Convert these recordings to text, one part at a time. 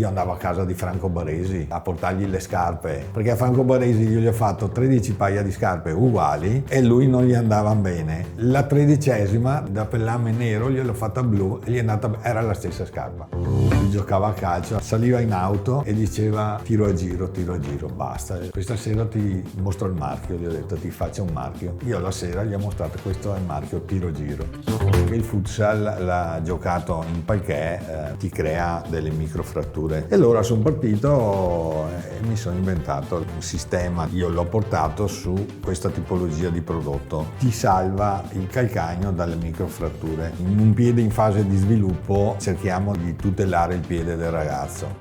io andavo a casa di Franco Baresi a portargli le scarpe, perché a Franco Baresi io gli ho fatto 13 paia di scarpe uguali e lui non gli andavano bene. La 13ª da pellame nero gliel'ho fatta blu e gli è andata, era la stessa scarpa. Lui giocava a calcio, saliva in auto e diceva tiro a giro, basta. Questa sera ti mostro il marchio, gli ho detto ti faccio un marchio. Io la sera gli ho mostrato questo è il marchio tiro a giro. Il futsal l'ha giocato in parquet, ti crea delle microfratture. E allora sono partito e mi sono inventato un sistema, io l'ho portato su questa tipologia di prodotto. Ti salva il calcagno dalle microfratture. In un piede in fase di sviluppo cerchiamo di tutelare il piede del ragazzo.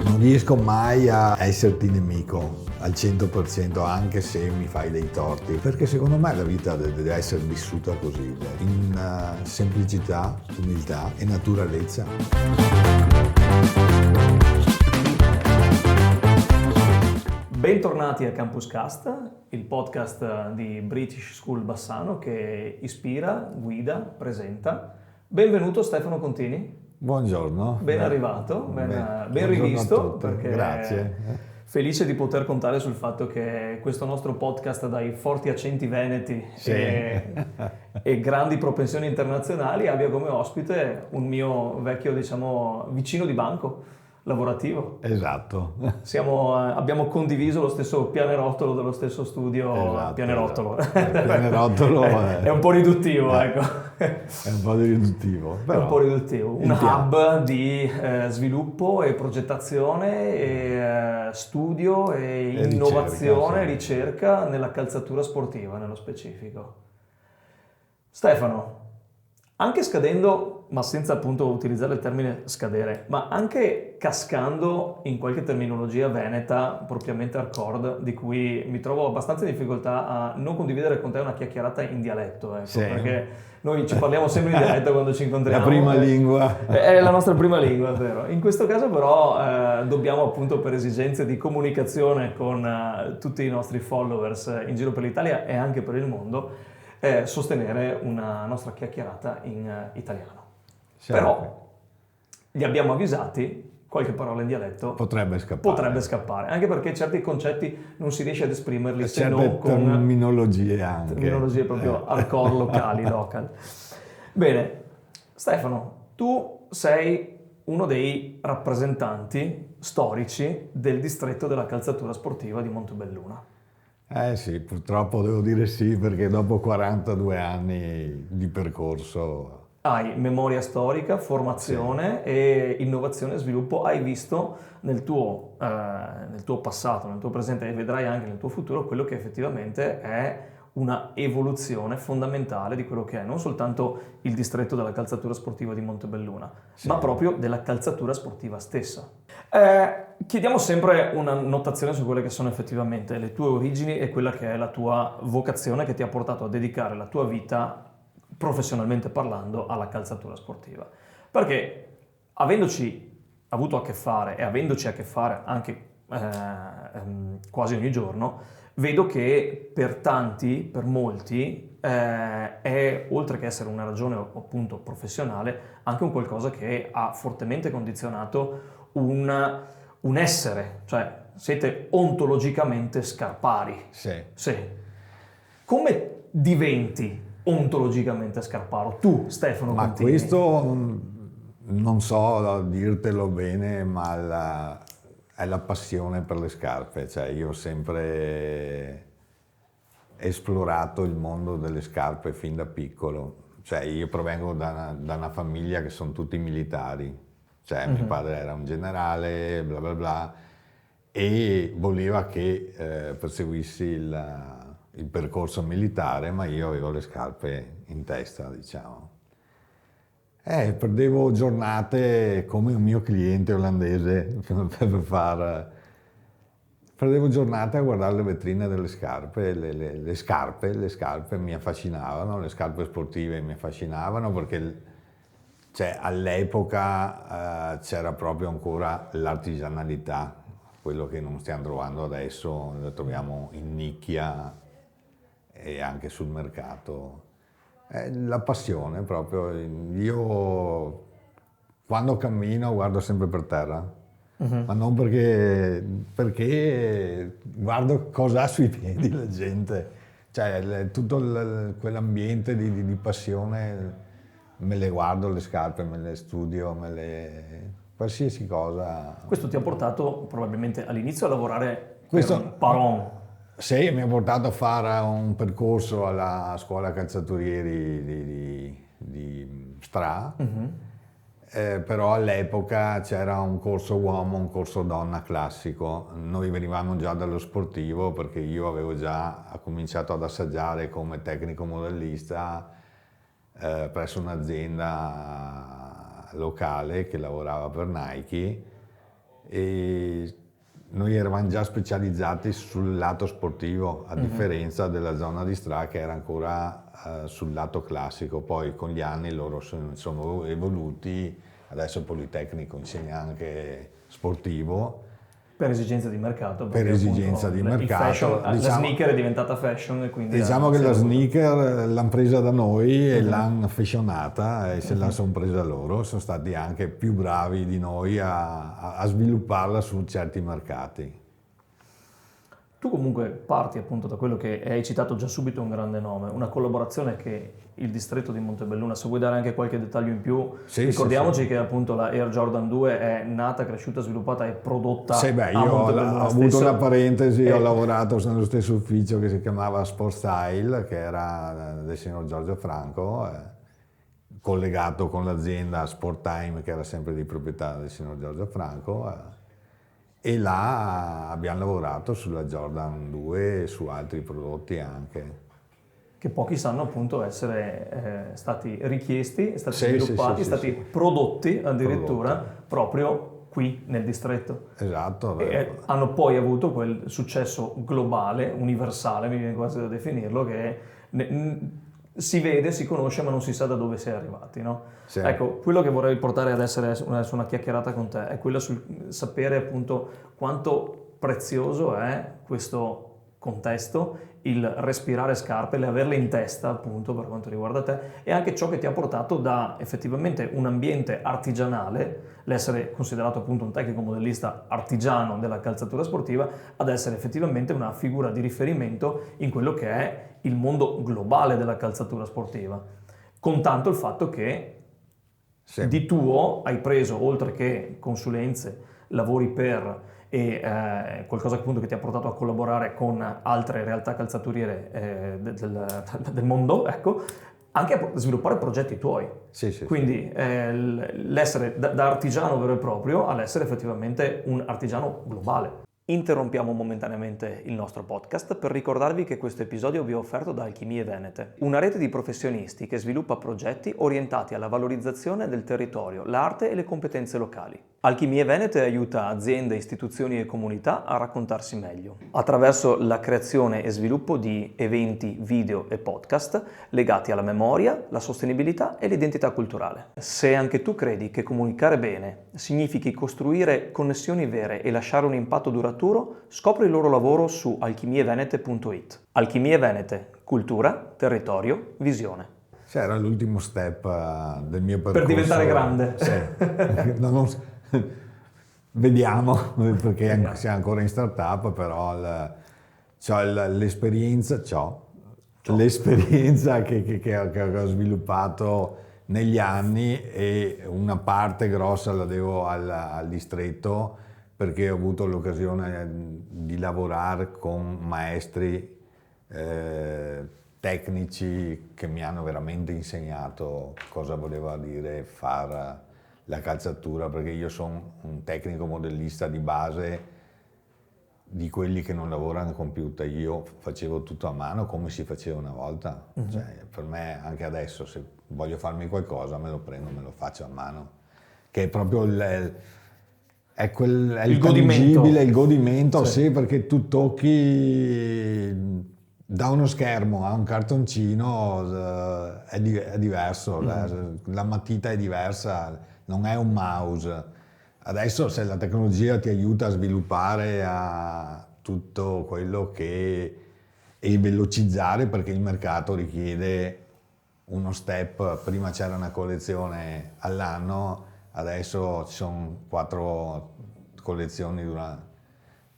Non riesco mai a esserti nemico al 100%, anche se mi fai dei torti, perché secondo me la vita deve essere vissuta così, in semplicità, umiltà e naturalezza. Bentornati a Campus Cast, il podcast di British School Bassano che ispira, guida, presenta. Benvenuto Stefano Contini. Buongiorno. Ben arrivato, ben rivisto, perché grazie. Felice di poter contare sul fatto che questo nostro podcast dai forti accenti veneti e grandi propensioni internazionali abbia come ospite un mio vecchio, vicino di banco lavorativo. Esatto. Abbiamo condiviso lo stesso pianerottolo dello stesso studio. Esatto, pianerottolo. Pianerottolo è un po' riduttivo, ecco. È un po' riduttivo. Però è un po' riduttivo. Un hub di sviluppo e progettazione e studio e innovazione, ricerca nella calzatura sportiva nello specifico. Stefano, anche scadendo, ma senza appunto utilizzare il termine scadere, ma anche cascando in qualche terminologia veneta propriamente hardcore, di cui mi trovo abbastanza in difficoltà a non condividere con te una chiacchierata in dialetto, ecco, perché noi ci parliamo sempre in dialetto quando ci incontriamo. La prima lingua. È la nostra prima lingua, è vero. In questo caso però dobbiamo appunto per esigenze di comunicazione con tutti i nostri followers in giro per l'Italia e anche per il mondo, sostenere una nostra chiacchierata in italiano. Certo. Però li abbiamo avvisati, qualche parola in dialetto potrebbe scappare, anche perché certi concetti non si riesce ad esprimerli se non con terminologie anche. Terminologie proprio hardcore locali, local. Bene, Stefano, tu sei uno dei rappresentanti storici del distretto della calzatura sportiva di Montebelluna. Sì, purtroppo devo dire sì, perché dopo 42 anni di percorso... Hai memoria storica, formazione e innovazione e sviluppo, hai visto nel tuo passato, nel tuo presente e vedrai anche nel tuo futuro quello che effettivamente è una evoluzione fondamentale di quello che è non soltanto il distretto della calzatura sportiva di Montebelluna, ma proprio della calzatura sportiva stessa. Chiediamo sempre una notazione su quelle che sono effettivamente le tue origini e quella che è la tua vocazione che ti ha portato a dedicare la tua vita, professionalmente parlando, alla calzatura sportiva. Perché avendoci avuto a che fare e avendoci a che fare anche quasi ogni giorno, vedo che per tanti, per molti, è, oltre che essere una ragione appunto professionale, anche un qualcosa che ha fortemente condizionato un essere, cioè siete ontologicamente scarpari. Sì. Come diventi ontologicamente scarparo? Tu, Stefano Ma Contini. questo non so dirtelo bene, ma è la passione per le scarpe. Cioè io ho sempre esplorato il mondo delle scarpe fin da piccolo. Cioè io provengo da una famiglia che sono tutti militari. Cioè mio padre era un generale, bla bla bla, e voleva che perseguissi il percorso militare, ma io avevo le scarpe in testa, diciamo. Perdevo giornate come un mio cliente olandese perdevo giornate a guardare le vetrine delle scarpe, le scarpe mi affascinavano, le scarpe sportive mi affascinavano perché all'epoca c'era proprio ancora l'artigianalità, quello che non stiamo trovando adesso, lo troviamo in nicchia e anche sul mercato. La passione proprio. Io quando cammino guardo sempre per terra, ma non perché guardo cosa ha sui piedi la gente, cioè tutto quell'ambiente di passione, me le guardo le scarpe, me le studio, qualsiasi cosa. Questo ti ha portato probabilmente all'inizio a lavorare Questo- per Paron. Sì, mi ha portato a fare un percorso alla scuola calzaturieri di Stra, però all'epoca c'era un corso uomo, un corso donna classico. Noi venivamo già dallo sportivo perché io avevo già cominciato ad assaggiare come tecnico modellista presso un'azienda locale che lavorava per Nike, e noi eravamo già specializzati sul lato sportivo, a differenza della zona di Stra che era ancora sul lato classico. Poi con gli anni loro sono evoluti, adesso il Politecnico insegna anche sportivo. Per esigenza di mercato. Per perché esigenza appunto di mercato, la diciamo- sneaker è diventata fashion e quindi... Diciamo che si è la evoluta. sneaker l'hanno presa da noi e l'hanno fashionata e se la sono presa loro. Sono stati anche più bravi di noi a svilupparla su certi mercati. Tu comunque parti appunto da quello che hai citato già subito, un grande nome, una collaborazione che il distretto di Montebelluna, se vuoi dare anche qualche dettaglio in più, Sì, ricordiamoci sì. che appunto la Air Jordan 2 è nata, cresciuta, sviluppata e prodotta Sì, beh, a io Montebelluna ho avuto stesso. una parentesi, E- ho lavorato nello stesso ufficio che si chiamava Sport Style, che era del signor Giorgio Franco, collegato con l'azienda Sport Time, che era sempre di proprietà del signor Giorgio Franco, e là abbiamo lavorato sulla Jordan 2 e su altri prodotti anche. che pochi sanno appunto essere stati richiesti, stati Sì, sviluppati, sì, stati sì. prodotti addirittura proprio qui nel distretto. Esatto. E hanno poi avuto quel successo globale, universale, mi viene quasi da definirlo, che si vede, si conosce, ma non si sa da dove si è arrivati, no? Sì. Ecco, quello che vorrei portare ad essere adesso una chiacchierata con te è quello sul sapere appunto quanto prezioso è questo contesto, il respirare scarpe, averle in testa appunto per quanto riguarda te, e anche ciò che ti ha portato da effettivamente un ambiente artigianale, l'essere considerato appunto un tecnico modellista artigiano della calzatura sportiva, ad essere effettivamente una figura di riferimento in quello che è il mondo globale della calzatura sportiva, con tanto il fatto che Sì. di tuo hai preso, oltre che consulenze, lavori per e qualcosa appunto che ti ha portato a collaborare con altre realtà calzaturiere del mondo, ecco, anche a sviluppare progetti tuoi. Sì. Quindi l'essere da artigiano vero e proprio all'essere effettivamente un artigiano globale. Interrompiamo momentaneamente il nostro podcast per ricordarvi che questo episodio vi è offerto da Alchimie Venete, una rete di professionisti che sviluppa progetti orientati alla valorizzazione del territorio, l'arte e le competenze locali. Alchimie Venete aiuta aziende, istituzioni e comunità a raccontarsi meglio, attraverso la creazione e sviluppo di eventi, video e podcast legati alla memoria, la sostenibilità e l'identità culturale. Se anche tu credi che comunicare bene significhi costruire connessioni vere e lasciare un impatto duraturo, scopri il loro lavoro su alchimievenete.it. Alchimie Venete, cultura, territorio, visione. Era l'ultimo step del mio percorso. Per diventare grande. Sì. Vediamo, perché siamo ancora in startup, però l'esperienza l'esperienza che ho sviluppato negli anni, e una parte grossa la devo al distretto, perché ho avuto l'occasione di lavorare con maestri tecnici che mi hanno veramente insegnato cosa voleva dire fare la calzatura, perché io sono un tecnico modellista di base, di quelli che non lavorano al computer. Io facevo tutto a mano come si faceva una volta. Cioè, per me anche adesso, se voglio farmi qualcosa, me lo prendo, me lo faccio a mano, che è proprio il tangibile, il godimento, sì, perché tu tocchi da uno schermo a un cartoncino, è diverso, la matita è diversa, non è un mouse. Adesso se la tecnologia ti aiuta a sviluppare a tutto quello e velocizzare, perché il mercato richiede uno step. Prima c'era una collezione all'anno, adesso ci sono collezioni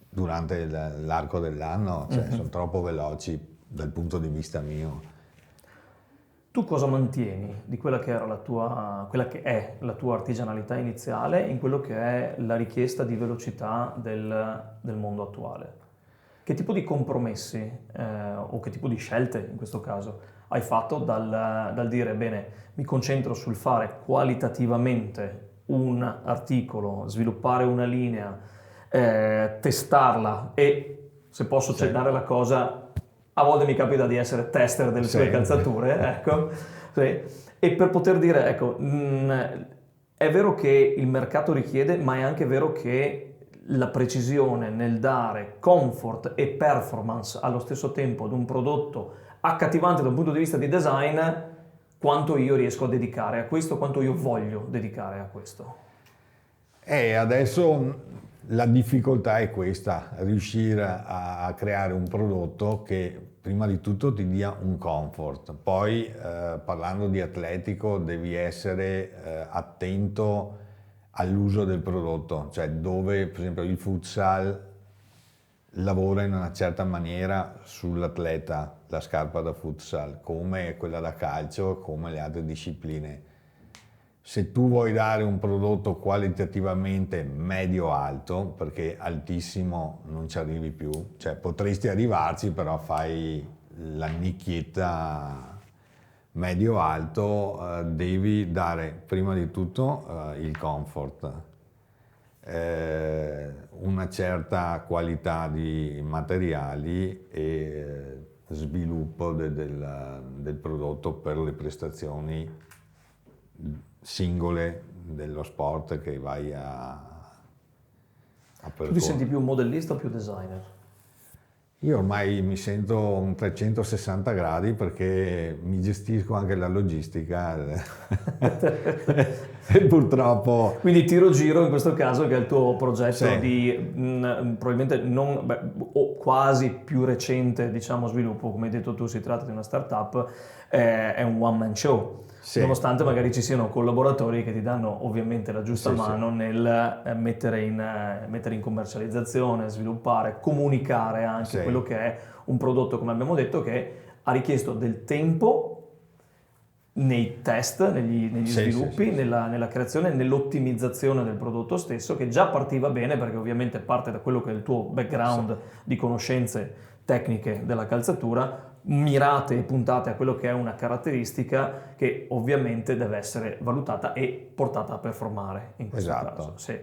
durante l'arco dell'anno, cioè sono troppo veloci dal punto di vista mio. Tu cosa mantieni di quella che era quella che è la tua artigianalità iniziale in quello che è la richiesta di velocità del mondo attuale? Che tipo di compromessi o che tipo di scelte in questo caso hai fatto dal dire bene, mi concentro sul fare qualitativamente un articolo, sviluppare una linea, testarla e, se posso cedere la cosa, a volte mi capita di essere tester delle tue calzature, ecco, sì. E per poter dire, ecco, è vero che il mercato richiede, ma è anche vero che la precisione nel dare comfort e performance allo stesso tempo ad un prodotto accattivante da un punto di vista di design, quanto io riesco a dedicare a questo, quanto io voglio dedicare a questo. Adesso la difficoltà è questa, riuscire a creare un prodotto che prima di tutto ti dia un comfort. Poi parlando di atletico devi essere attento all'uso del prodotto, cioè dove per esempio il futsal lavora in una certa maniera sull'atleta, la scarpa da futsal, come quella da calcio, come le altre discipline. Se tu vuoi dare un prodotto qualitativamente medio-alto, perché altissimo non ci arrivi più, cioè potresti arrivarci, però fai la nicchietta medio-alto, devi dare prima di tutto il comfort, una certa qualità di materiali e sviluppo del prodotto per le prestazioni singole dello sport che vai a percorrere. Tu ti senti più un modellista o più designer? Io ormai mi sento un 360 gradi perché mi gestisco anche la logistica e purtroppo... Quindi tiro giro in questo caso, che è il tuo progetto Sì. di probabilmente non, o quasi più recente, diciamo, sviluppo, come hai detto tu, si tratta di una startup, è un one man show. Sì. Nonostante magari ci siano collaboratori che ti danno ovviamente la giusta mano nel mettere in commercializzazione, sviluppare, comunicare anche quello che è un prodotto, come abbiamo detto, che ha richiesto del tempo nei test, negli sviluppi, nella creazione, nell'ottimizzazione del prodotto stesso, che già partiva bene perché ovviamente parte da quello che è il tuo background di conoscenze tecniche della calzatura, mirate e puntate a quello che è una caratteristica che ovviamente deve essere valutata e portata a performare in questo caso. Sì.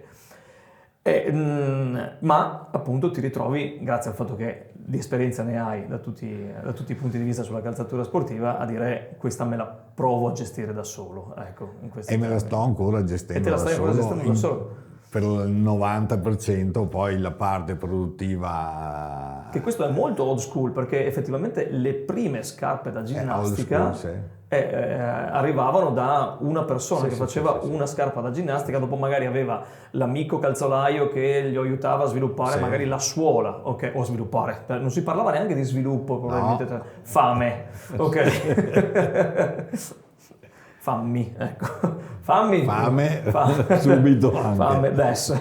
Ma appunto ti ritrovi, grazie al fatto che di esperienza ne hai da tutti i punti di vista sulla calzatura sportiva, a dire questa me la provo a gestire da solo. Ecco, e me la sto ancora gestendo da solo. Per il 90%, poi la parte produttiva... Che questo è molto old school, perché effettivamente le prime scarpe da ginnastica arrivavano da una persona che faceva una scarpa da ginnastica, dopo magari aveva l'amico calzolaio che gli aiutava a sviluppare magari la suola, ok? O sviluppare, non si parlava neanche di sviluppo probabilmente, no. Fame, ok? Fammi, ecco. Fame, subito anche. Fame adesso.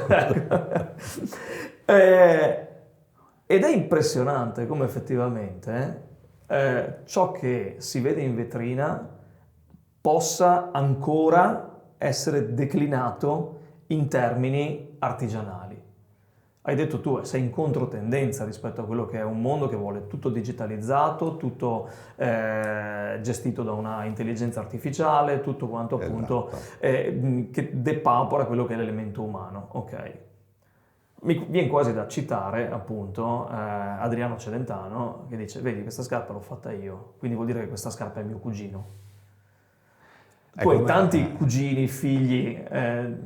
Ed è impressionante come effettivamente ciò che si vede in vetrina possa ancora essere declinato in termini artigianali. Hai detto tu, sei in controtendenza rispetto a quello che è un mondo che vuole tutto digitalizzato, tutto gestito da una intelligenza artificiale, tutto quanto appunto che depauperà quello che è l'elemento umano. Ok. Mi viene quasi da citare appunto Adriano Celentano che dice: vedi, questa scarpa l'ho fatta io, quindi vuol dire che questa scarpa è mio cugino. Tu hai tanti cugini, figli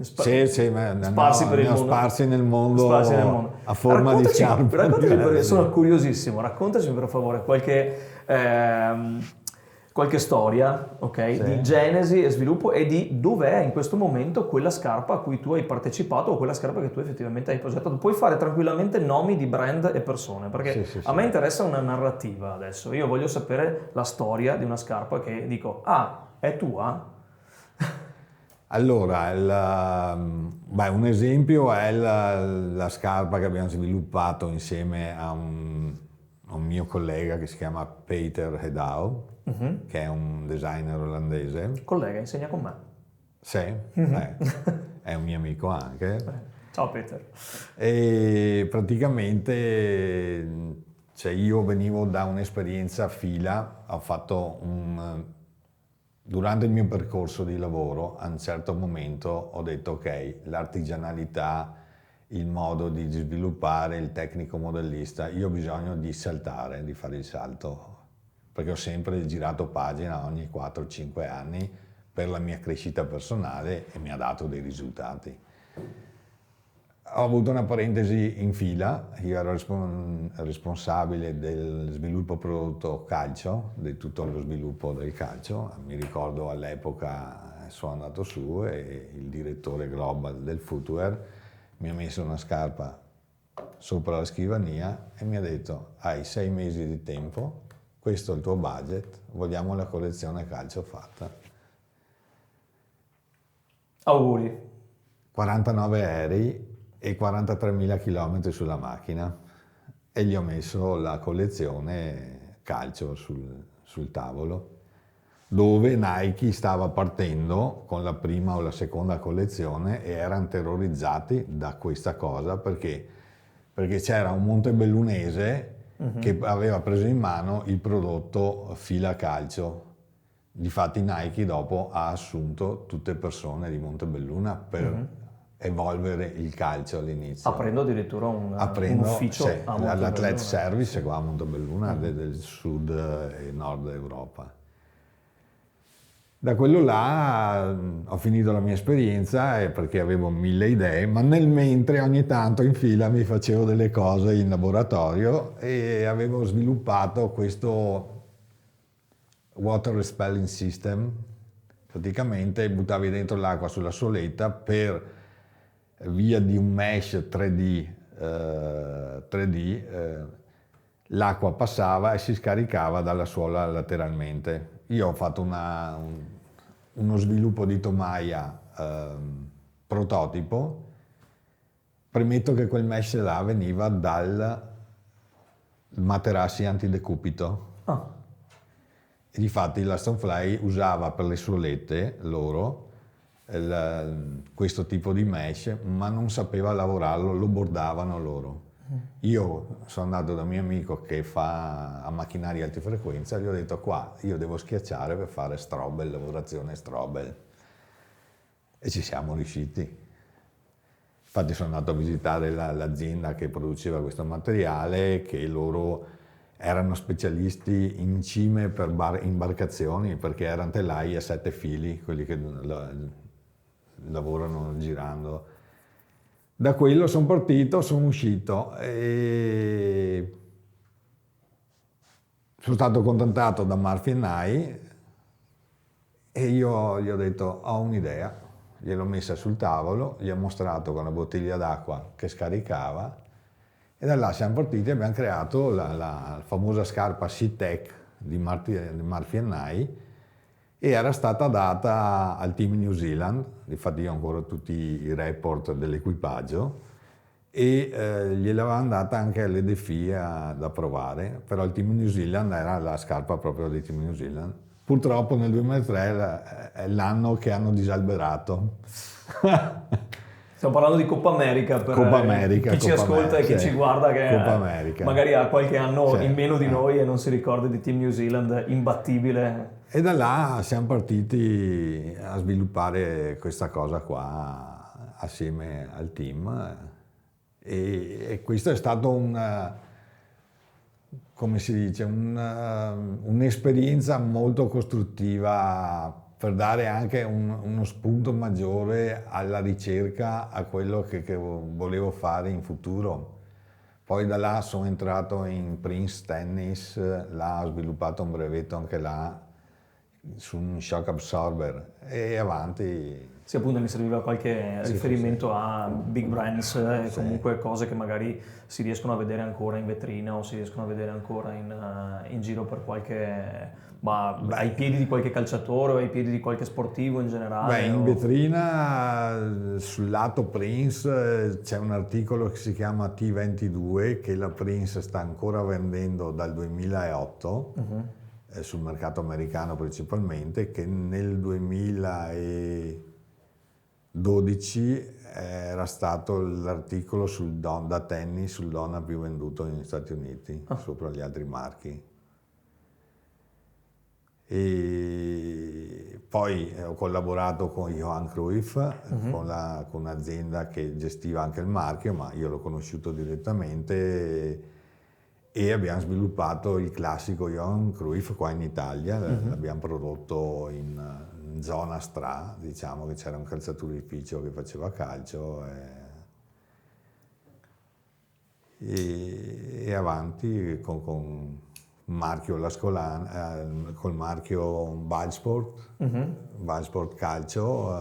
sparsi per il mondo. Sparsi nel mondo a forma di scarpa. Raccontaci, perché sono curiosissimo, raccontaci per favore qualche storia, ok? Di genesi e sviluppo e di dov'è in questo momento quella scarpa a cui tu hai partecipato o quella scarpa che tu effettivamente hai progettato. Puoi fare tranquillamente nomi di brand e persone, perché a me interessa una narrativa adesso. Io voglio sapere la storia di una scarpa che dico, è tua? Allora, un esempio è la scarpa che abbiamo sviluppato insieme a un mio collega che si chiama Peter Hedau, che è un designer olandese. Collega, insegna con me. Sì, è un mio amico anche. Ciao Peter. E praticamente, cioè, io venivo da un'esperienza a fila, ho fatto durante il mio percorso di lavoro, a un certo momento ho detto ok, l'artigianalità, il modo di sviluppare il tecnico modellista, io ho bisogno di saltare, di fare il salto, perché ho sempre girato pagina ogni 4-5 anni per la mia crescita personale e mi ha dato dei risultati. Ho avuto una parentesi in fila, io ero responsabile del sviluppo prodotto calcio, di tutto lo sviluppo del calcio. Mi ricordo all'epoca sono andato su e il direttore global del footwear mi ha messo una scarpa sopra la scrivania e mi ha detto: hai 6 mesi di tempo, questo è il tuo budget, vogliamo la collezione calcio fatta. Auguri. 49 aerei e 43.000 chilometri sulla macchina e gli ho messo la collezione calcio sul tavolo, dove Nike stava partendo con la prima o la seconda collezione e erano terrorizzati da questa cosa perché c'era un montebellunese che aveva preso in mano il prodotto fila calcio. Difatti Nike dopo ha assunto tutte persone di Montebelluna per evolvere il calcio all'inizio. Aprendo addirittura un ufficio a Montebelluna. L'Athlete Service qua a Montebelluna del sud e nord Europa. Da quello là ho finito la mia esperienza perché avevo 1000 idee, ma nel mentre ogni tanto in fila mi facevo delle cose in laboratorio e avevo sviluppato questo water repelling system. Praticamente buttavi dentro l'acqua sulla soletta, per via di un mesh 3D, l'acqua passava e si scaricava dalla suola lateralmente. Io ho fatto uno sviluppo di tomaia prototipo. Premetto che quel mesh là veniva dal materassi antidecupito. E difatti la Stonefly usava per le suolette loro questo tipo di mesh, ma non sapeva lavorarlo, lo bordavano loro. Io sono andato da un mio amico che fa a macchinari alti frequenza, gli ho detto: qua io devo schiacciare per fare Strobel, lavorazione Strobel, e ci siamo riusciti. Infatti sono andato a visitare l'azienda che produceva questo materiale, che loro erano specialisti in cime per imbarcazioni, perché erano telai a 7 fili, quelli che lavorano girando. Da quello sono partito, sono uscito e sono stato contattato da Murphy & Nye e io gli ho detto: ho un'idea. Gliel'ho messa sul tavolo, gli ho mostrato con la bottiglia d'acqua che scaricava e da là siamo partiti e abbiamo creato la famosa scarpa SeaTech di Murphy & Nye, e era stata data al team New Zealand. Infatti io ho ancora tutti i report dell'equipaggio e gliel'avevamo data anche alle DFI da provare, però il team New Zealand era la scarpa proprio del team New Zealand. Purtroppo nel 2003 è l'anno che hanno disalberato. Stiamo parlando di Coppa America per Coppa America, chi ci ascolta e chi ci guarda, che magari ha qualche anno in meno di noi e non si ricorda di Team New Zealand imbattibile. E da là siamo partiti a sviluppare questa cosa qua assieme al team e questo è stato come si dice, un'esperienza molto costruttiva per dare anche uno spunto maggiore alla ricerca, a quello che volevo fare in futuro. Poi da là sono entrato in Prince Tennis, là ho sviluppato un brevetto anche là, su un shock absorber e avanti. Sì, appunto mi serviva qualche riferimento a big brands e Sì. comunque cose che magari si riescono a vedere ancora in vetrina o si riescono a vedere ancora in giro per qualche... ai piedi di qualche calciatore o ai piedi di qualche sportivo in generale. Beh, in vetrina sul lato Prince c'è un articolo che si chiama T22 che la Prince sta ancora vendendo dal 2008 sul mercato americano principalmente, che nel 2012 era stato l'articolo da tennis sul donna più venduto negli Stati Uniti, sopra gli altri marchi. E poi ho collaborato con Johan Cruyff, con un'azienda che gestiva anche il marchio, ma io l'ho conosciuto direttamente e abbiamo sviluppato il classico Johan Cruyff qua in Italia. L'abbiamo prodotto in zona Stra, diciamo che c'era un calzaturificio che faceva calcio e avanti con marchio col marchio Valsport Calcio,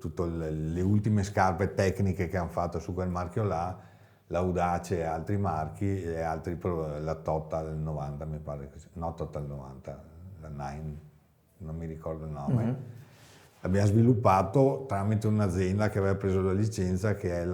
tutte le ultime scarpe tecniche che hanno fatto su quel marchio là, l'Audace e altri marchi e la Total 90 mi pare, no Total 90, la 9, non mi ricordo il nome. L'abbiamo sviluppato tramite un'azienda che aveva preso la licenza, che è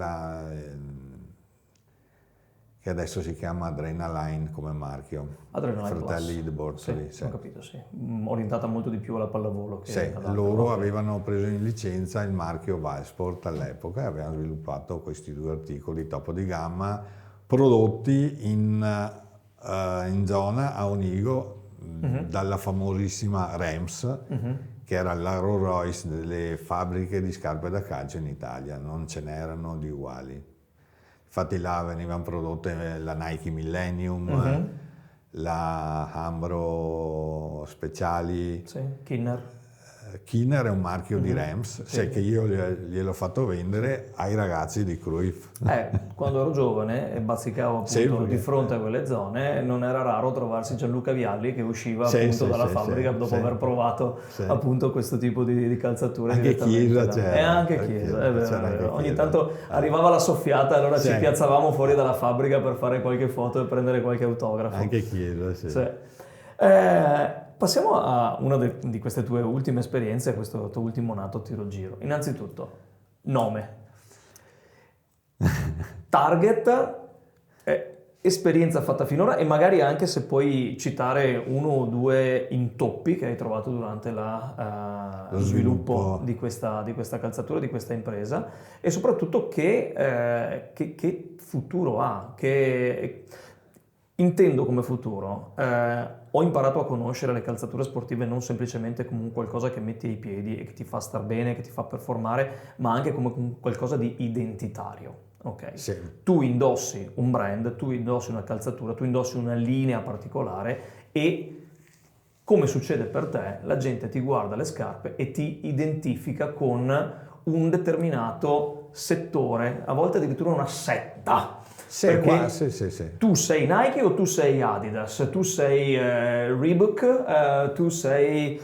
che adesso si chiama Adrenaline come marchio. Adrenaline Fratelli Plus. di Borsoli. Sì, ho capito, sì. Orientata molto di più alla pallavolo. Che Sì, loro avevano preso in licenza il marchio Valsport all'epoca e abbiamo sviluppato questi due articoli topo di gamma prodotti in zona a Onigo dalla famosissima Rems, che era la Rolls Royce delle fabbriche di scarpe da calcio in Italia, non ce n'erano di uguali. Infatti là venivano prodotte la Nike Millennium, la Hambro Speciali. Sì, Kinner. Kinner è un marchio di Rems, sì. Che io gliel'ho fatto vendere ai ragazzi di Cruyff. Quando ero giovane e bazzicavo appunto di fronte a quelle zone, non era raro trovarsi Gianluca Vialli che usciva appunto dalla fabbrica dopo aver provato appunto questo tipo di calzature. Anche Chiesa c'era. E anche Chiesa, è vero. Ogni tanto arrivava la soffiata e allora ci piazzavamo fuori dalla fabbrica per fare qualche foto e prendere qualche autografo. Anche Chiesa, sì. Passiamo a una di queste tue ultime esperienze, a questo tuo ultimo nato tiro giro. Innanzitutto, nome, target, esperienza fatta finora e magari anche se puoi citare uno o due intoppi che hai trovato durante lo sviluppo di questa calzatura, di questa impresa e soprattutto che futuro ha, che intendo come futuro. Ho imparato a conoscere le calzature sportive non semplicemente come un qualcosa che metti ai piedi e che ti fa star bene, che ti fa performare, ma anche come qualcosa di identitario. Okay? Sì. Tu indossi un brand, tu indossi una calzatura, tu indossi una linea particolare e, come succede per te, la gente ti guarda le scarpe e ti identifica con un determinato settore, a volte addirittura una setta. Perché tu sei Nike o tu sei Adidas, tu sei Reebok, tu sei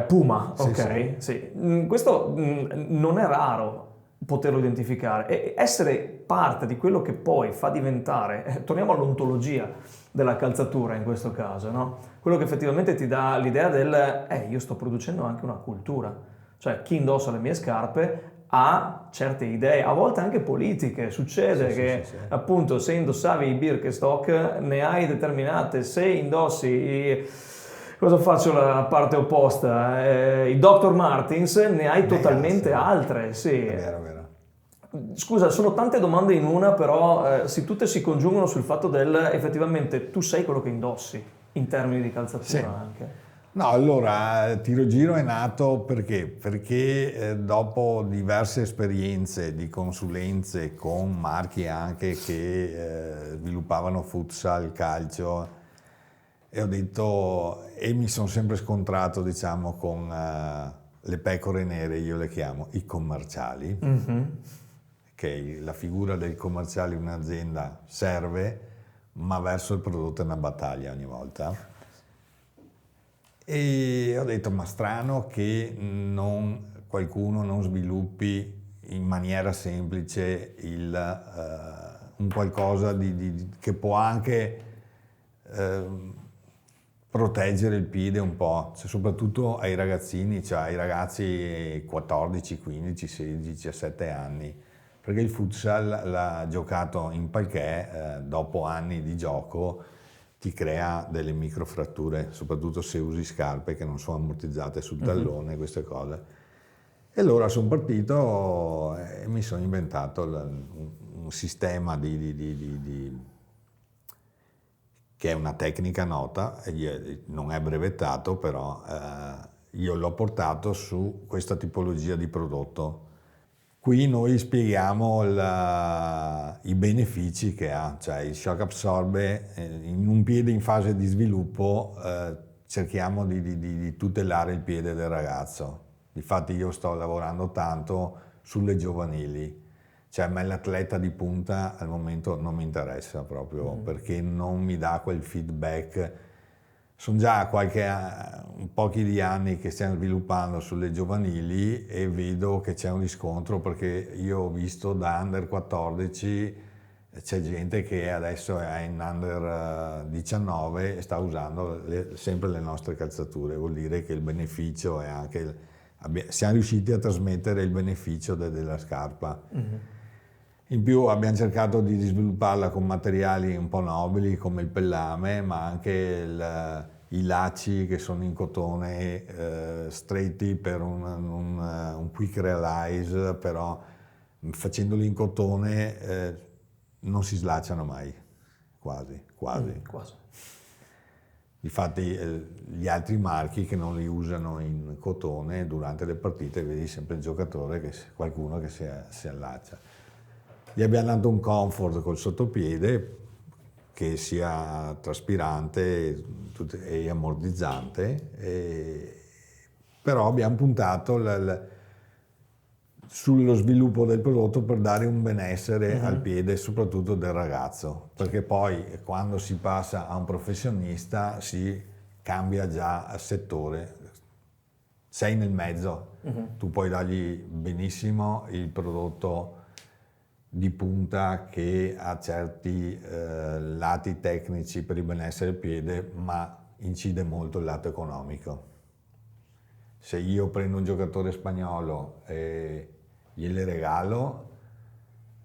Puma, ok? Sì. Questo non è raro poterlo identificare e essere parte di quello che poi fa diventare, torniamo all'ontologia della calzatura in questo caso, no? Quello che effettivamente ti dà l'idea io sto producendo anche una cultura, cioè chi indossa le mie scarpe ha certe idee, a volte anche politiche. Succede che appunto se indossavi i Birkenstock ne hai determinate, se indossi cosa faccio la parte opposta, i Dr. Martens ne hai totalmente altre. Sì. È vero. Scusa, sono tante domande in una, però tutte si congiungono sul fatto effettivamente tu sei quello che indossi in termini di calzatura anche. No, allora, Tiro Giro è nato perché dopo diverse esperienze di consulenze con marchi anche che sviluppavano futsal, calcio, e ho detto, e mi sono sempre scontrato, diciamo, con le pecore nere, io le chiamo i commerciali, che la figura del commerciale in un'azienda serve, ma verso il prodotto è una battaglia ogni volta. E ho detto, ma strano che qualcuno non sviluppi in maniera semplice un qualcosa che può anche proteggere il piede un po', soprattutto ai ragazzini, cioè ai ragazzi 14, 15, 16, 17 anni, perché il futsal l'ha giocato in parquet, dopo anni di gioco ti crea delle microfratture, soprattutto se usi scarpe che non sono ammortizzate sul tallone, queste cose. E allora sono partito e mi sono inventato un sistema che è una tecnica nota, non è brevettato, però io l'ho portato su questa tipologia di prodotto. Qui noi spieghiamo i benefici che ha, cioè il shock absorbe in un piede in fase di sviluppo, cerchiamo di tutelare il piede del ragazzo. Difatti io sto lavorando tanto sulle giovanili, cioè a me l'atleta di punta al momento non mi interessa proprio, perché non mi dà quel feedback. Sono già pochi di anni che stiamo sviluppando sulle giovanili e vedo che c'è un riscontro, perché io ho visto da under 14 c'è gente che adesso è in under 19 e sta usando sempre le nostre calzature, vuol dire che il beneficio è anche, siamo riusciti a trasmettere il beneficio della scarpa. In più abbiamo cercato di svilupparla con materiali un po' nobili come il pellame, ma anche i lacci che sono in cotone, stretti per un quick realize, però facendoli in cotone non si slacciano mai, quasi. Difatti gli altri marchi che non li usano in cotone durante le partite vedi sempre il giocatore, qualcuno che si allaccia. Gli abbiamo dato un comfort col sottopiede che sia traspirante e ammortizzante, però abbiamo puntato sullo sviluppo del prodotto per dare un benessere al piede, soprattutto del ragazzo, perché poi quando si passa a un professionista si cambia già settore, sei nel mezzo, tu puoi dargli benissimo il prodotto di punta che ha certi lati tecnici per il benessere del piede, ma incide molto il lato economico. Se io prendo un giocatore spagnolo e gliele regalo,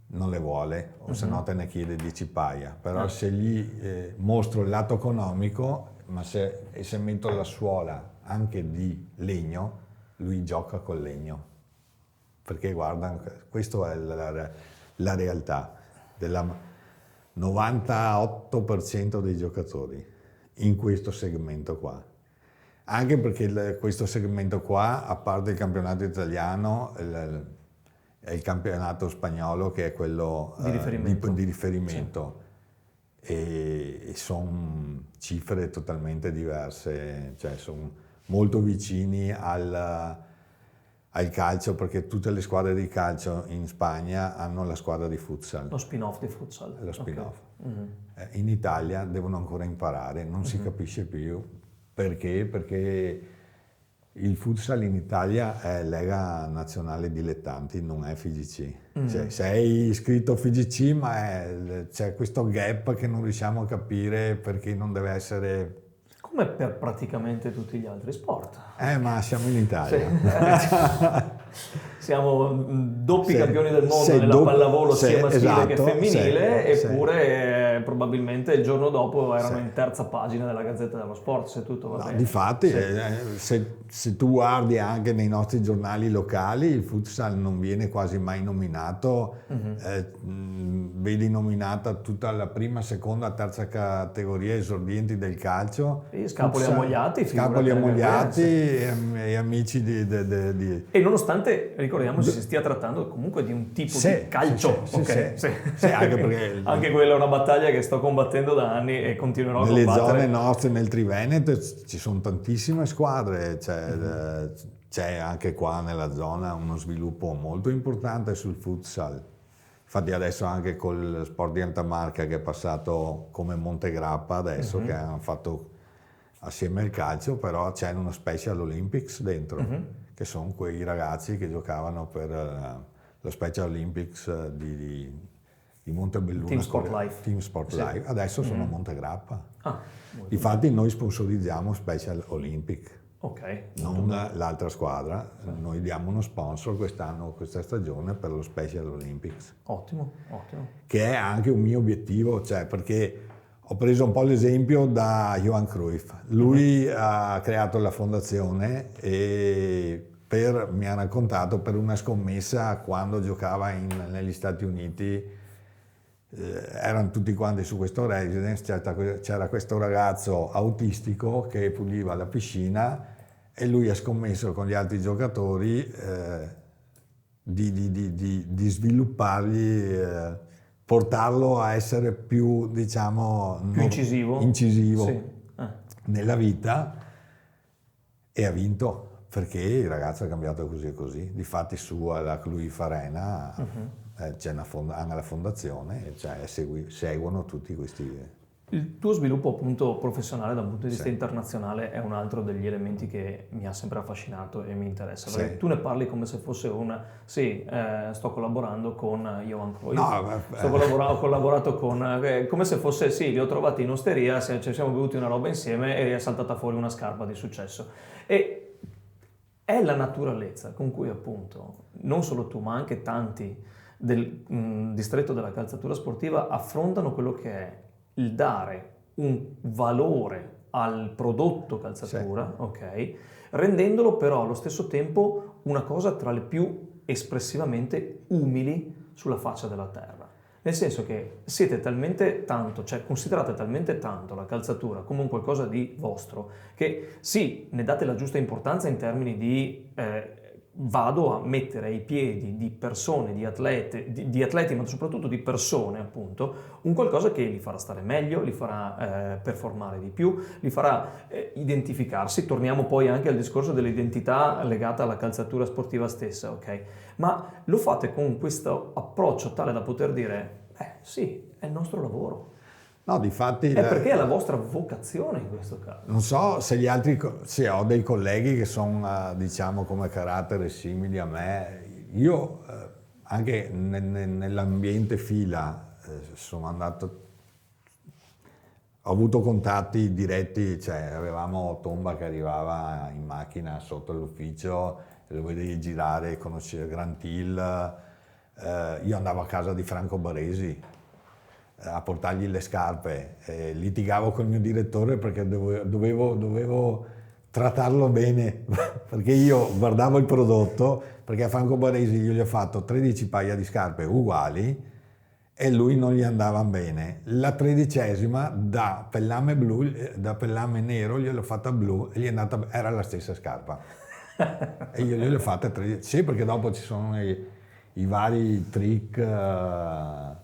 non le vuole, o se no te ne chiede 10 paia. Però se gli mostro il lato economico, se metto la suola anche di legno, lui gioca col legno. Perché guarda, questa è la realtà del 98% dei giocatori in questo segmento qua. Anche perché questo segmento qua, a parte il campionato italiano, è il campionato spagnolo che è quello di riferimento. Sì. E sono cifre totalmente diverse, cioè sono molto vicini al calcio, perché tutte le squadre di calcio in Spagna hanno la squadra di futsal. Lo spin-off di futsal. Lo spin-off. In Italia devono ancora imparare, non si capisce più perché il futsal in Italia è Lega Nazionale Dilettanti, non è FIGC. Cioè, sei iscritto a FIGC, ma c'è questo gap che non riusciamo a capire, perché non deve essere... Come per praticamente tutti gli altri sport. Ma siamo in Italia. Sì. Siamo doppi campioni del mondo nella pallavolo sia maschile che femminile, eppure probabilmente il giorno dopo erano in terza pagina della Gazzetta dello Sport, se tutto va bene. Difatti, se tu guardi anche nei nostri giornali locali, il futsal non viene quasi mai nominato, vedi nominata tutta la prima, seconda, terza categoria esordienti del calcio. Sì, Scapoli ammogliati. Scapoli ammogliati e amici di... E nonostante, ricordiamoci, si stia trattando comunque di un tipo di calcio. Sì, anche perché... Anche quella è una battaglia che sto combattendo da anni e continuerò a combattere. Nelle zone nostre, nel Triveneto, ci sono tantissime squadre, c'è anche qua nella zona uno sviluppo molto importante sul futsal. Infatti adesso anche col Sport di Antamarca, che è passato come Montegrappa adesso, che hanno fatto assieme al calcio, però c'è uno Special Olympics dentro, che sono quei ragazzi che giocavano per lo Special Olympics di Montebelluna. Team Sport Life. Team Sport Life. Adesso sono a Montegrappa. Molto Infatti noi sponsorizziamo Special Olympic. Ok. Non l'altra squadra, noi diamo uno sponsor quest'anno, questa stagione per lo Special Olympics. Ottimo. Che è anche un mio obiettivo, cioè perché ho preso un po' l'esempio da Johan Cruyff. Lui ha creato la fondazione e mi ha raccontato per una scommessa quando giocava negli Stati Uniti. Erano tutti quanti su questo residence, c'era questo ragazzo autistico che puliva la piscina e lui ha scommesso con gli altri giocatori di sviluppargli, portarlo a essere più, diciamo, Più incisivo. Sì. Nella vita, e ha vinto perché il ragazzo è cambiato così e così. Difatti su alla Cruyff Arena c'è anche la fondazione, cioè seguono tutti questi. Il tuo sviluppo appunto professionale da un punto di vista internazionale è un altro degli elementi che mi ha sempre affascinato e mi interessa, perché tu ne parli come se fosse sto collaborando con Johan Cruyff, ho collaborato con, come se fosse, li ho trovati in osteria, ci siamo bevuti una roba insieme e è saltata fuori una scarpa di successo. E è la naturalezza con cui appunto non solo tu ma anche tanti del distretto della calzatura sportiva affrontano quello che è il dare un valore al prodotto calzatura, ok, rendendolo però allo stesso tempo una cosa tra le più espressivamente umili sulla faccia della terra. Nel senso che siete talmente tanto, cioè considerate talmente tanto la calzatura come un qualcosa di vostro, che sì, ne date la giusta importanza in termini di vado a mettere ai piedi di persone, di atleti, ma soprattutto di persone, appunto, un qualcosa che li farà stare meglio, li farà performare di più, li farà identificarsi. Torniamo poi anche al discorso dell'identità legata alla calzatura sportiva stessa, ok? Ma lo fate con questo approccio tale da poter dire, sì, è il nostro lavoro. No, difatti è perché è la vostra vocazione in questo caso. Non so se gli altri, ho dei colleghi che sono, diciamo, come carattere simili a me. Io anche nell'ambiente fila sono andato, ho avuto contatti diretti, cioè avevamo Tomba che arrivava in macchina sotto l'ufficio, lo vedevi girare, conoscere Grant Hill. Io andavo a casa di Franco Baresi a portargli le scarpe, litigavo col mio direttore perché dovevo trattarlo bene perché io guardavo il prodotto, perché a Franco Baresi gli ho fatto 13 paia di scarpe uguali e lui non gli andavano bene. La 13ª da pellame blu, da pellame nero gliel'ho fatta blu e gli è andata, era la stessa scarpa e io gliel'ho fatta 13. Sì, perché dopo ci sono i vari trick.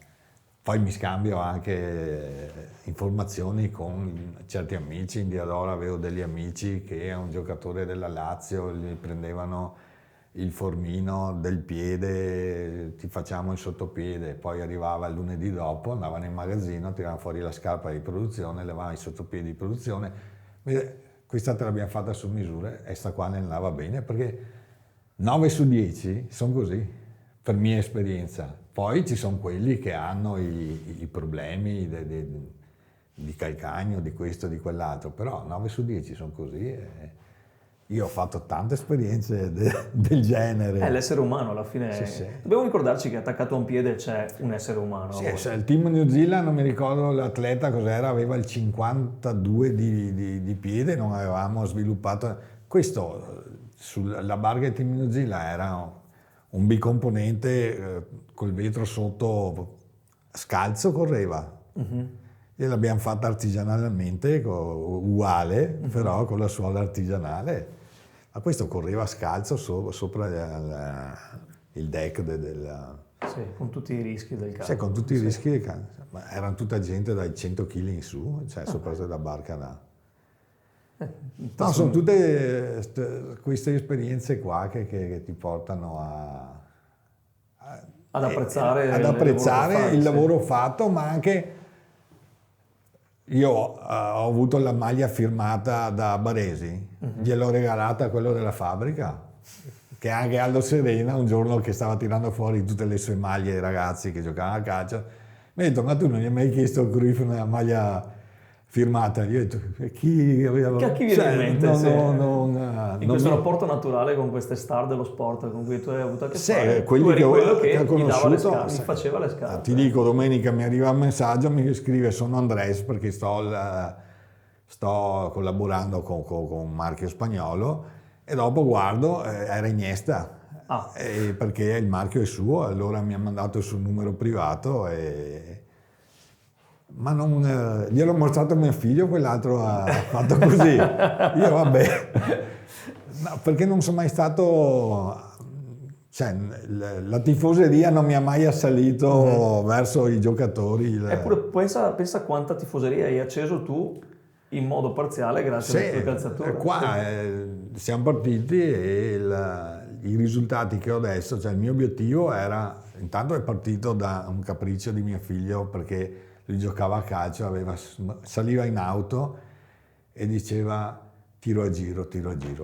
Poi mi scambio anche informazioni con certi amici. In Diadora avevo degli amici che a un giocatore della Lazio gli prendevano il formino del piede, ti facciamo il sottopiede, poi arrivava il lunedì dopo, andavano in magazzino, tiravano fuori la scarpa di produzione, levavano i sottopiedi di produzione. Questa te l'abbiamo fatta su misura e sta qua ne andava bene, perché 9 su 10 sono così, per mia esperienza. Poi ci sono quelli che hanno i problemi di calcagno, di questo, di quell'altro, però 9 su 10 sono così. Io ho fatto tante esperienze del genere. È l'essere umano alla fine. Sì. Dobbiamo ricordarci che attaccato a un piede c'è un essere umano. Sì, il team New Zealand, non mi ricordo l'atleta cos'era, aveva il 52 di piede, non avevamo sviluppato. Questo, sulla barca del team New Zealand era un bicomponente col vetro sotto, scalzo correva. E l'abbiamo fatta artigianalmente, uguale, però con la suola artigianale. Ma questo correva scalzo sopra il deck Sì, con tutti i rischi del caso. Sì, con tutti i rischi del caso. Ma erano tutta gente dai 100 kg in su, cioè sopra la barca da. No, sono tutte queste esperienze qua che ti portano ad apprezzare il lavoro fatto, ma anche io ho avuto la maglia firmata da Baresi, gliel'ho regalata a quello della fabbrica, che anche Aldo Serena un giorno che stava tirando fuori tutte le sue maglie ai ragazzi che giocavano a calcio, mi ha detto: ma tu non gli hai mai chiesto a Cruyff una maglia firmata? Io ho detto: chi aveva... Che a chi viene in mente? In questo mi... rapporto naturale con queste star dello sport con cui tu hai avuto a che fare, quelli tu eri quello che ho gli dava le conosciuto, scarpe, gli faceva le scarpe. Ti dico, domenica mi arriva un messaggio, mi scrive: sono Andres, perché sto collaborando con un marchio spagnolo, e dopo guardo, era Iniesta. Perché il marchio è suo, allora mi ha mandato il suo numero privato ma non gliel'ho mostrato a mio figlio, quell'altro ha fatto così. Io vabbè, no, perché non sono mai stato, cioè la tifoseria non mi ha mai assalito verso i giocatori. Eppure pensa quanta tifoseria hai acceso tu in modo parziale grazie alle tue calzature. Qua siamo partiti e i risultati che ho adesso, cioè il mio obiettivo era, intanto è partito da un capriccio di mio figlio, perché lui giocava a calcio, saliva in auto e diceva: tiro a giro,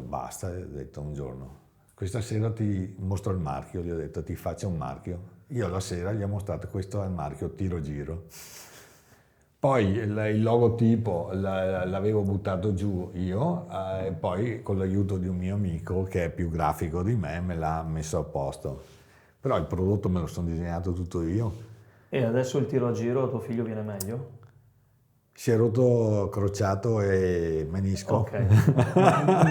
basta. Ho detto un giorno: questa sera ti mostro il marchio, gli ho detto: ti faccio un marchio. Io la sera gli ho mostrato: questo è il marchio, tiro giro. Poi il logotipo l'avevo buttato giù io, e poi con l'aiuto di un mio amico che è più grafico di me l'ha messo a posto. Però il prodotto me lo sono disegnato tutto io. E adesso il tiro a giro a tuo figlio viene meglio? Si è rotto crociato e menisco. Ok.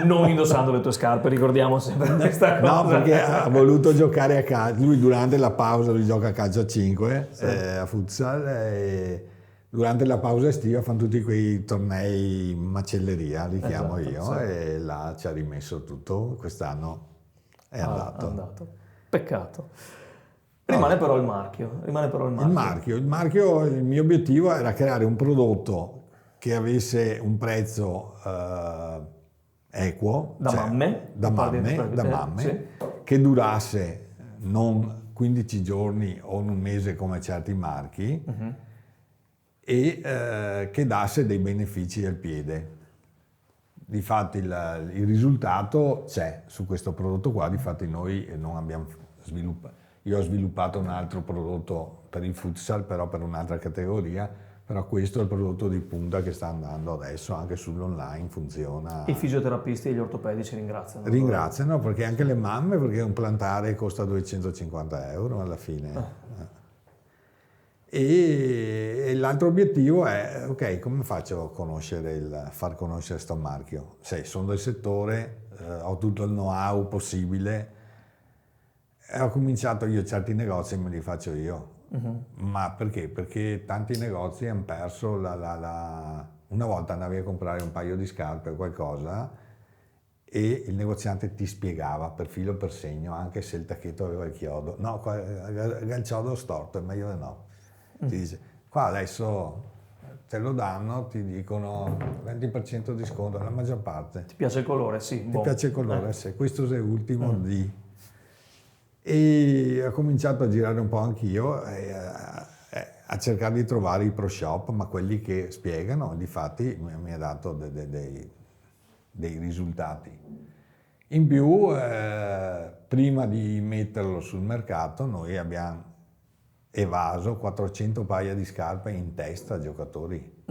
Non indossando le tue scarpe, ricordiamo sempre questa cosa. No, perché ha voluto giocare a calcio. Lui durante la pausa, lui gioca a calcio a 5, sì, a futsal, e durante la pausa estiva fanno tutti quei tornei macelleria, li chiamo io, sì, e là ci ha rimesso tutto. Quest'anno è andato. Peccato. Rimane però il marchio. Il mio obiettivo era creare un prodotto che avesse un prezzo equo, da mamme, sì, che durasse non 15 giorni o un mese come certi marchi, e che dasse dei benefici al piede. Difatti il risultato c'è su questo prodotto qua. Difatti noi non abbiamo sviluppato. Io ho sviluppato un altro prodotto per il futsal, però per un'altra categoria, però questo è il prodotto di punta che sta andando adesso, anche sull'online funziona. I fisioterapisti e gli ortopedici ringraziano. Ringraziano, perché anche le mamme, perché un plantare costa 250 euro alla fine. E l'altro obiettivo è: ok, come faccio a far conoscere sto marchio? Sono del settore, ho tutto il know-how possibile. E ho cominciato io, certi negozi me li faccio io. Ma perché? Perché tanti negozi hanno perso una volta andavi a comprare un paio di scarpe o qualcosa e il negoziante ti spiegava per filo per segno, anche se il tacchetto aveva il chiodo: no, qua il chiodo storto, è meglio di no. Ti dice: qua adesso te lo danno, ti dicono 20% di sconto, la maggior parte. Ti piace il colore? Sì. Ti piace il colore? Sì. Questo è l'ultimo di... E ho cominciato a girare un po' anch'io, a cercare di trovare i pro shop, ma quelli che spiegano. Difatti mi ha dato dei risultati. In più, prima di metterlo sul mercato, noi abbiamo evaso 400 paia di scarpe in testa a giocatori.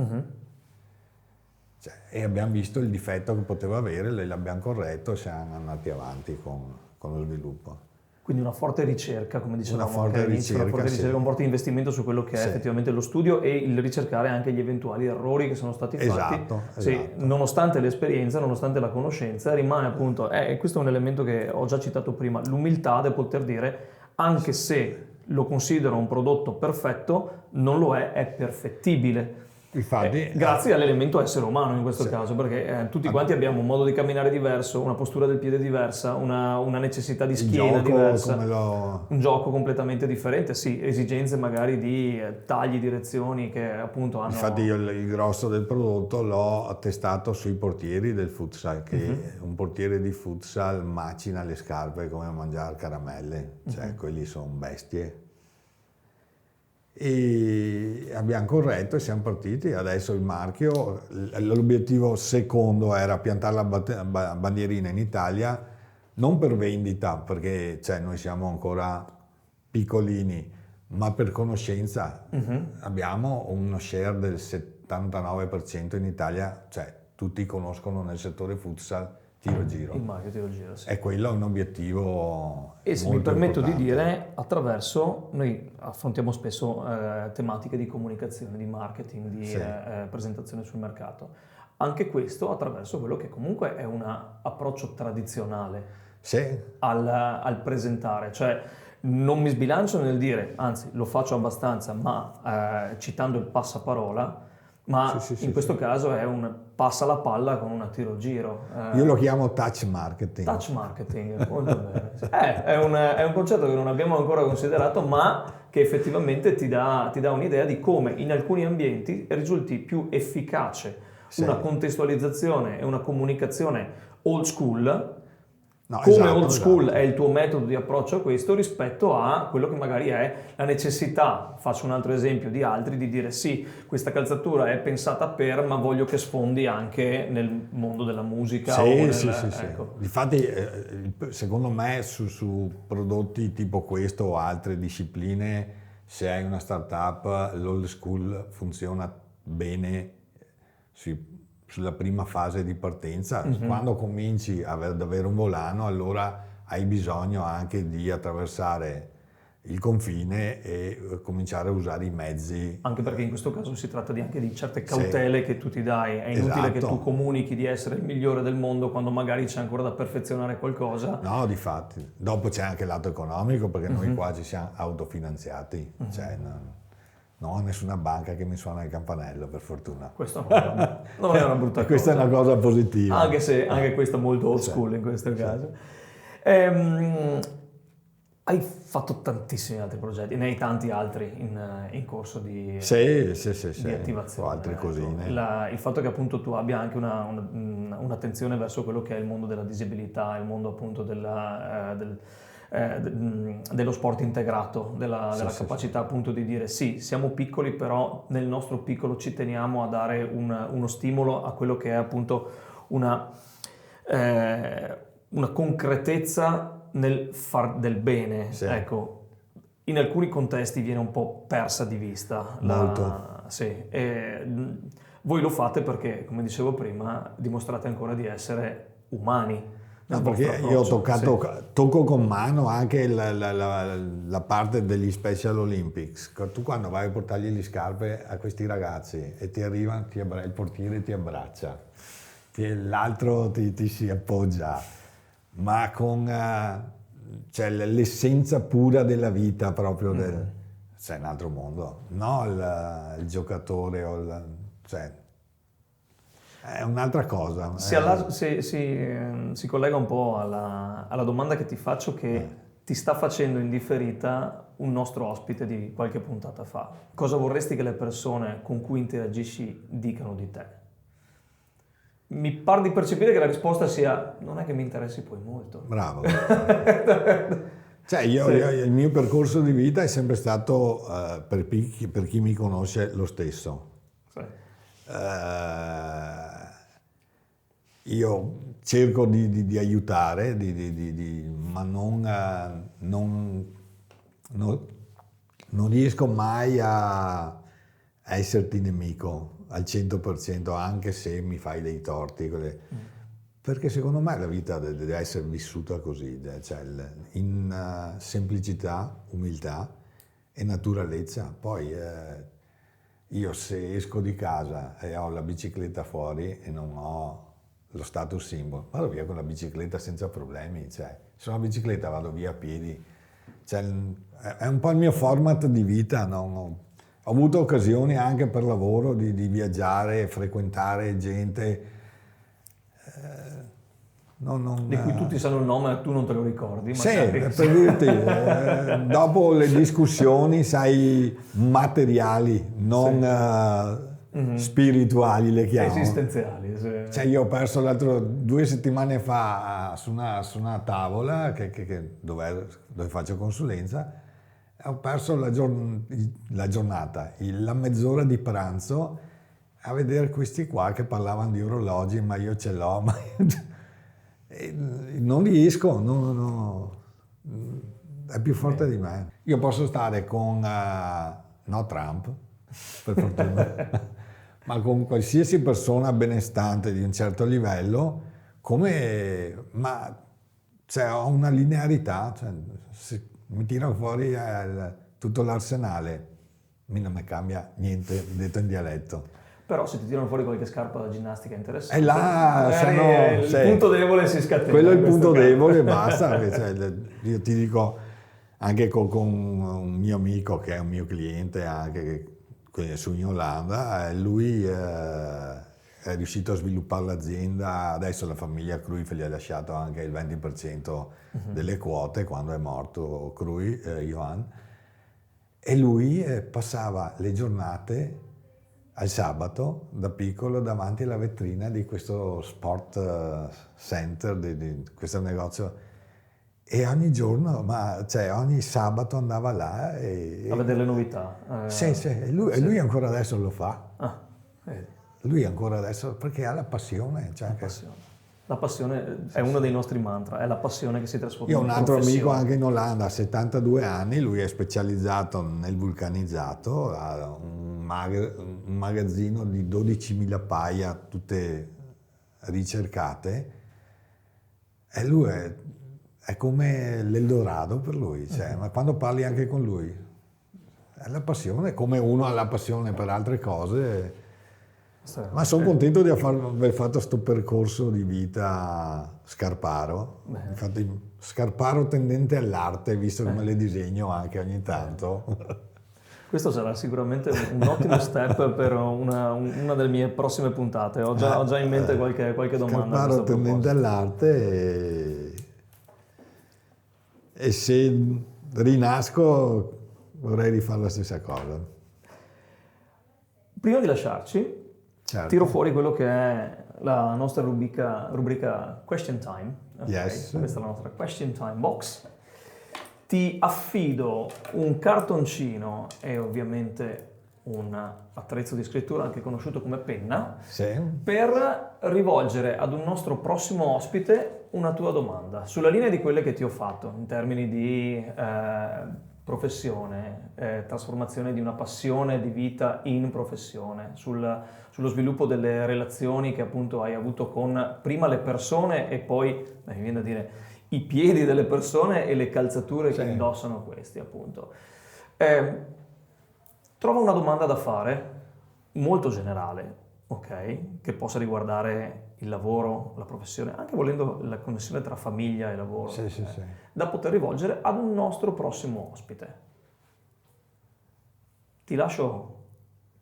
E abbiamo visto il difetto che poteva avere, l'abbiamo corretto e siamo andati avanti con lo sviluppo. Quindi una forte ricerca, come dicevamo una forte ricerca, un forte investimento su quello che è effettivamente lo studio e il ricercare anche gli eventuali errori che sono stati fatti. Esatto. Nonostante l'esperienza, nonostante la conoscenza, rimane appunto, questo è un elemento che ho già citato prima, l'umiltà del poter dire: anche se lo considero un prodotto perfetto, non lo è perfettibile. Infatti, grazie all'elemento essere umano in questo caso, perché tutti quanti abbiamo un modo di camminare diverso, una postura del piede diversa, una necessità di schiena diversa, un gioco completamente differente, esigenze magari di tagli, direzioni che appunto hanno... Infatti io il grosso del prodotto l'ho testato sui portieri del futsal, che un portiere di futsal macina le scarpe come a mangiare caramelle, quelli sono bestie. e abbiamo corretto e siamo partiti. Adesso il marchio, l'obiettivo secondo era piantare la bandierina in Italia, non per vendita, perché noi siamo ancora piccolini, ma per conoscenza. Abbiamo uno share del 79% in Italia, tutti conoscono nel settore futsal tiro giro. Il marchio tiro giro, sì. E quello è un obiettivo e se mi permetto di dire, attraverso, noi affrontiamo spesso tematiche di comunicazione, di marketing, di presentazione sul mercato. Anche questo attraverso quello che comunque è un approccio tradizionale al presentare, cioè non mi sbilancio nel dire, anzi lo faccio abbastanza, ma citando il passaparola, ma in questo caso è un passa la palla con un tiro giro. Io lo chiamo touch marketing. Touch marketing, molto bene. È un concetto che non abbiamo ancora considerato, ma che effettivamente ti dà un'idea di come in alcuni ambienti risulti più efficace una contestualizzazione e una comunicazione old school. Old school è il tuo metodo di approccio a questo rispetto a quello che magari è la necessità, faccio un altro esempio di altri, di dire sì, questa calzatura è pensata per, ma voglio che sfondi anche nel mondo della musica. Ecco. Difatti secondo me su prodotti tipo questo o altre discipline, se hai una startup, l'old school funziona bene sulla prima fase di partenza. Quando cominci ad avere un volano, allora hai bisogno anche di attraversare il confine e cominciare a usare i mezzi. Anche perché in questo caso si tratta anche di certe cautele che tu ti dai. È inutile che tu comunichi di essere il migliore del mondo quando magari c'è ancora da perfezionare qualcosa. No, difatti. Dopo c'è anche il lato economico, perché noi qua ci siamo autofinanziati. Non ho nessuna banca che mi suona il campanello, per fortuna. Questo non è una brutta cosa. Questa è una cosa positiva. Anche se anche questo è molto old school in questo caso. Hai fatto tantissimi altri progetti, ne hai tanti altri in corso di attivazione. Ho altre cosine. Il fatto che appunto tu abbia anche un'attenzione verso quello che è il mondo della disabilità, il mondo appunto dello sport integrato, della capacità appunto di dire sì, siamo piccoli, però nel nostro piccolo ci teniamo a dare uno stimolo a quello che è appunto una concretezza nel far del bene. Ecco, in alcuni contesti viene un po' persa di vista. Molto. Voi lo fate perché, come dicevo prima, dimostrate ancora di essere umani. No, perché io ho tocco con mano anche la parte degli Special Olympics. Tu quando vai a portargli le scarpe a questi ragazzi e ti arrivano, il portiere ti abbraccia, l'altro ti si appoggia, ma con l'essenza pura della vita proprio c'è un altro mondo, no? Il giocatore è un'altra cosa. Si collega un po' alla domanda che ti faccio, che ti sta facendo in differita un nostro ospite di qualche puntata fa. Cosa vorresti che le persone con cui interagisci dicano di te? Mi par di percepire che la risposta sia: non è che mi interessi poi molto. Bravo. Il mio percorso di vita è sempre stato, per chi mi conosce, lo stesso. Io cerco di aiutare, ma non riesco mai a esserti nemico al 100%, anche se mi fai dei torti. Perché secondo me la vita deve essere vissuta così, in semplicità, umiltà e naturalezza. Poi io se esco di casa e ho la bicicletta fuori e non ho lo status symbol, vado via con la bicicletta senza problemi. Se ho una bicicletta vado via a piedi. È un po' il mio format di vita. Ho avuto occasioni anche per lavoro di viaggiare, frequentare gente di cui tutti sanno il nome e tu non te lo ricordi. Per dirti, dopo le discussioni, materiali, non spirituali le chiamo. Esistenziali. Io ho perso 2 settimane fa su una tavola dove faccio consulenza, ho perso la giornata, la mezz'ora di pranzo a vedere questi qua che parlavano di orologi, ma io ce l'ho, ma non riesco, è più forte di me. Io posso stare con, no Trump, per fortuna, ma con qualsiasi persona benestante di un certo livello, cioè, ho una linearità, cioè, se mi tirano fuori tutto l'arsenale, non mi cambia niente, detto in dialetto. Però se ti tirano fuori qualche scarpa da ginnastica interessante, E là il punto debole si scatena. Quello è il punto debole e basta. Cioè, io ti dico, anche con un mio amico che è un mio cliente anche su in Olanda, lui è riuscito a sviluppare l'azienda, adesso la famiglia Cruyff gli ha lasciato anche il 20% delle quote quando è morto Cruyff, Johan, e lui passava le giornate al sabato da piccolo davanti alla vetrina di questo sport center, di questo negozio, e ogni giorno, cioè ogni sabato andava là a vedere le novità. Sì, e lui ancora adesso lo fa. Vedi. Lui ancora adesso, perché ha la passione. Cioè La passione è uno dei nostri mantra, è la passione che si trasforma in professione. Io ho un altro professione. amico anche in Olanda, ha 72 anni, lui è specializzato nel vulcanizzato, ha un magazzino di 12.000 paia, tutte ricercate, e lui è come l'Eldorado per lui, cioè, ma quando parli anche con lui, è la passione, come uno ha la passione per altre cose. Ma sono contento di aver fatto questo percorso di vita Scarparo. Infatti Scarparo tendente all'arte, visto come le disegno anche ogni tanto. Questo sarà sicuramente un ottimo step per una delle mie prossime puntate. Ho già in mente qualche domanda. Scarparo tendente all'arte e se rinasco vorrei rifare la stessa cosa. Prima di lasciarci, certo, tiro fuori quello che è la nostra rubrica Question Time. Okay? Yes. Questa è la nostra Question Time Box. Ti affido un cartoncino e ovviamente un attrezzo di scrittura anche conosciuto come penna, sì, per rivolgere ad un nostro prossimo ospite una tua domanda sulla linea di quelle che ti ho fatto in termini di professione, trasformazione di una passione di vita in professione, sullo sviluppo delle relazioni che appunto hai avuto con prima le persone e poi, mi viene da dire, i piedi delle persone e le calzature che indossano questi appunto. Trova una domanda da fare molto generale, ok? Che possa riguardare il lavoro, la professione, anche volendo la connessione tra famiglia e lavoro, sì. da poter rivolgere ad un nostro prossimo ospite. Ti lascio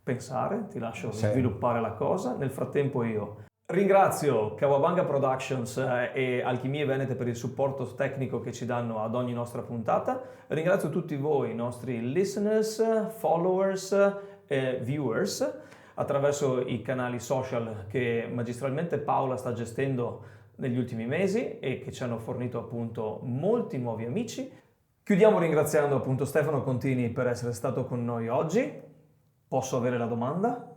pensare, ti lascio sviluppare la cosa. Nel frattempo io ringrazio Kawabanga Productions e Alchimie Venete per il supporto tecnico che ci danno ad ogni nostra puntata. Ringrazio tutti voi, i nostri listeners, followers e viewers, attraverso i canali social che magistralmente Paola sta gestendo negli ultimi mesi e che ci hanno fornito appunto molti nuovi amici. Chiudiamo ringraziando appunto Stefano Contini per essere stato con noi oggi. Posso avere la domanda?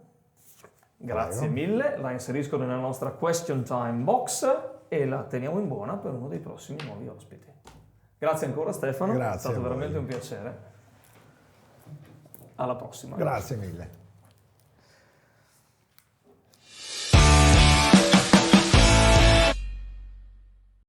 Grazie mille, la inserisco nella nostra Question Time Box e la teniamo in buona per uno dei prossimi nuovi ospiti. Grazie ancora Stefano, Grazie, è stato veramente un piacere. Alla prossima. Grazie mille.